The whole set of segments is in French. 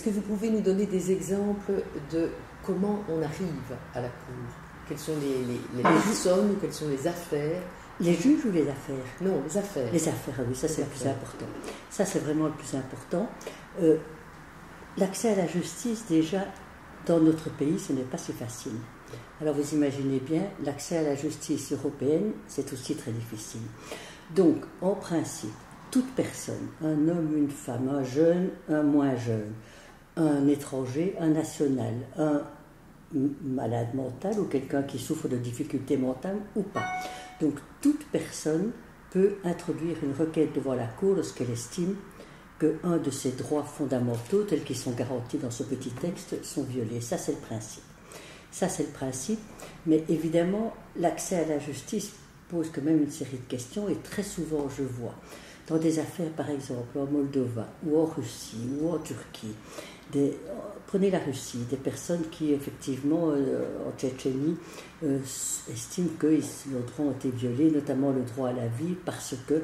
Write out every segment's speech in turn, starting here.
que vous pouvez nous donner des exemples de comment on arrive à la Cour? Quelles sont les personnes ou quelles sont les affaires? Les juges ou les affaires? Non, les affaires. Les affaires, oui, ça c'est le plus important. Ça c'est vraiment le plus important. L'accès à la justice, déjà, dans notre pays, ce n'est pas si facile. Alors vous imaginez bien, l'accès à la justice européenne, c'est aussi très difficile. Donc, en principe, toute personne, un homme, une femme, un jeune, un moins jeune, un étranger, un national, un malade mental ou quelqu'un qui souffre de difficultés mentales ou pas. Donc, toute personne peut introduire une requête devant la Cour lorsqu'elle estime qu'un de ses droits fondamentaux, tels qu'ils sont garantis dans ce petit texte, sont violés. Ça, c'est le principe. Ça, c'est le principe. Mais évidemment, l'accès à la justice pose quand même une série de questions et très souvent, je vois, dans des affaires, par exemple, en Moldova ou en Russie ou en Turquie, prenez la Russie, des personnes qui, effectivement, en Tchétchénie, estiment que leurs droits ont été violés, notamment le droit à la vie, parce qu'il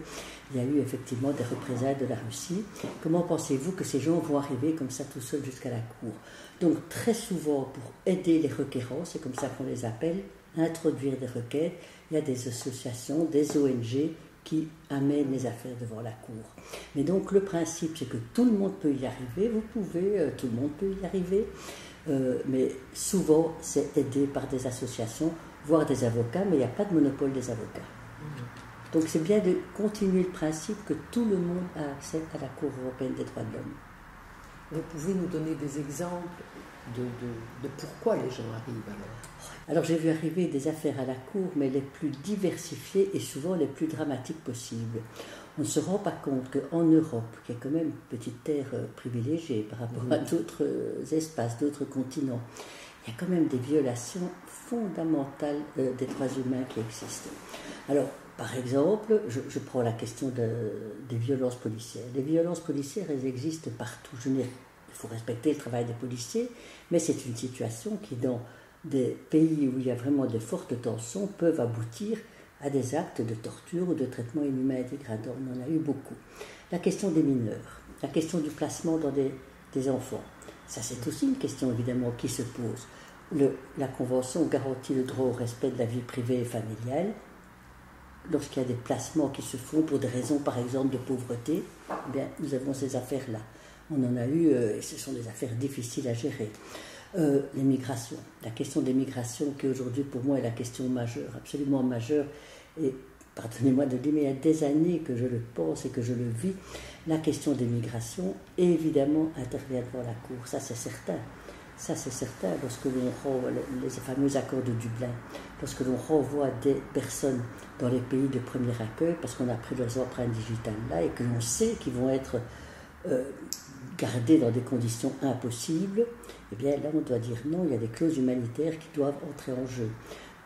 y a eu effectivement des représailles de la Russie. Comment pensez-vous que ces gens vont arriver comme ça tout seuls jusqu'à la Cour? Donc, très souvent, pour aider les requérants, c'est comme ça qu'on les appelle, introduire des requêtes, il y a des associations, des ONG qui amènent les affaires devant la Cour. Mais donc le principe, c'est que tout le monde peut y arriver, tout le monde peut y arriver, mais souvent c'est aidé par des associations, voire des avocats, mais il n'y a pas de monopole des avocats. Donc c'est bien de continuer le principe que tout le monde a accès à la Cour européenne des droits de l'homme. Vous pouvez nous donner des exemples de pourquoi les gens arrivent alors? Alors j'ai vu arriver des affaires à la Cour, mais les plus diversifiées et souvent les plus dramatiques possibles. On ne se rend pas compte qu'en Europe, qui est quand même une petite terre privilégiée par rapport à d'autres espaces, d'autres continents, il y a quand même des violations fondamentales des droits humains qui existent. Alors, par exemple, je prends la question des violences policières. Les violences policières, elles existent partout. Il faut respecter le travail des policiers, mais c'est une situation qui, dans des pays où il y a vraiment de fortes tensions, peuvent aboutir à des actes de torture ou de traitement inhumain et dégradant. On en a eu beaucoup. La question des mineurs, la question du placement dans des enfants, ça c'est aussi une question évidemment qui se pose. La Convention garantit le droit au respect de la vie privée et familiale. Lorsqu'il y a des placements qui se font pour des raisons par exemple de pauvreté, eh bien, nous avons ces affaires-là. On en a eu, et ce sont des affaires difficiles à gérer. Les migrations, la question des migrations qui aujourd'hui pour moi est la question majeure, absolument majeure, et pardonnez-moi de le dire, mais il y a des années que je le pense et que je le vis, la question des migrations évidemment intervient devant la Cour, ça c'est certain. Ça c'est certain, lorsque l'on renvoie les fameux accords de Dublin, lorsque l'on renvoie des personnes dans les pays de premier accueil, parce qu'on a pris leurs empreintes digitales là, et que l'on sait qu'ils vont être gardés dans des conditions impossibles, eh bien là on doit dire non, il y a des clauses humanitaires qui doivent entrer en jeu.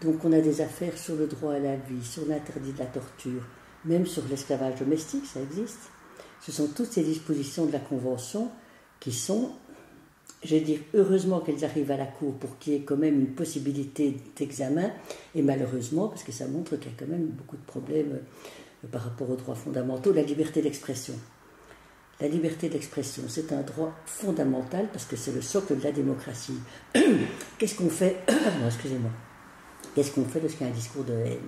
Donc on a des affaires sur le droit à la vie, sur l'interdit de la torture, même sur l'esclavage domestique, ça existe. Ce sont toutes ces dispositions de la Convention qui sont, je vais dire, heureusement qu'elles arrivent à la Cour pour qu'il y ait quand même une possibilité d'examen, et malheureusement, parce que ça montre qu'il y a quand même beaucoup de problèmes par rapport aux droits fondamentaux, la liberté d'expression. La liberté d'expression, c'est un droit fondamental parce que c'est le socle de la démocratie. Qu'est-ce qu'on fait excusez-moi. Qu'est-ce qu'on fait lorsqu'il y a un discours de haine?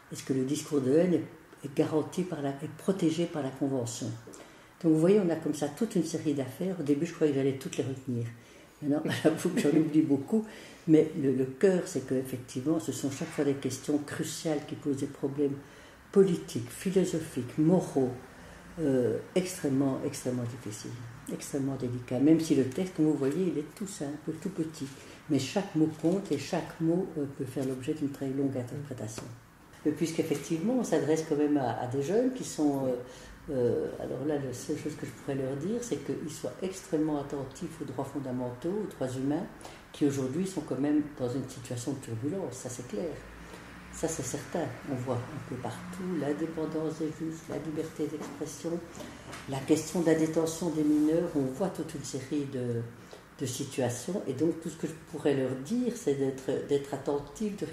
Est-ce que le discours de haine est garanti est protégé par la Convention? Donc vous voyez, on a comme ça toute une série d'affaires. Au début, je croyais que j'allais toutes les retenir. Maintenant, j'avoue que j'en oublie beaucoup. Mais le cœur, c'est qu'effectivement, ce sont chaque fois des questions cruciales qui posent des problèmes politiques, philosophiques, moraux, extrêmement, extrêmement difficile, extrêmement délicat, même si le texte, comme vous voyez, il est tout simple, tout petit, mais chaque mot compte et chaque mot peut faire l'objet d'une très longue interprétation. Puisqu'effectivement, on s'adresse quand même à des jeunes qui sont... alors là, la seule chose que je pourrais leur dire, c'est qu'ils soient extrêmement attentifs aux droits fondamentaux, aux droits humains, qui aujourd'hui sont quand même dans une situation de turbulence, ça c'est clair. Ça, c'est certain. On voit un peu partout l'indépendance des juges, la liberté d'expression, la question de la détention des mineurs. On voit toute une série de situations. Et donc, tout ce que je pourrais leur dire, c'est d'être attentif, de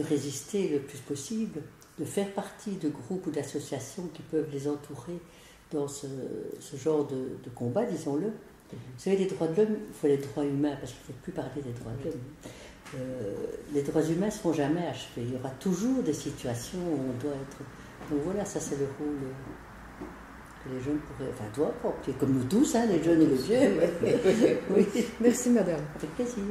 résister le plus possible, de faire partie de groupes ou d'associations qui peuvent les entourer dans ce genre de combat, disons-le. Vous savez, les droits de l'homme, il faut les droits humains, parce qu'il ne faut plus parler des droits de l'homme. Les droits humains ne seront jamais achevés. Il y aura toujours des situations où on doit être... Donc voilà, ça c'est le rôle que les jeunes pourraient... Enfin, doivent remplir, comme nous tous, hein, les jeunes et les vieux. Oui. Merci madame. Avec plaisir.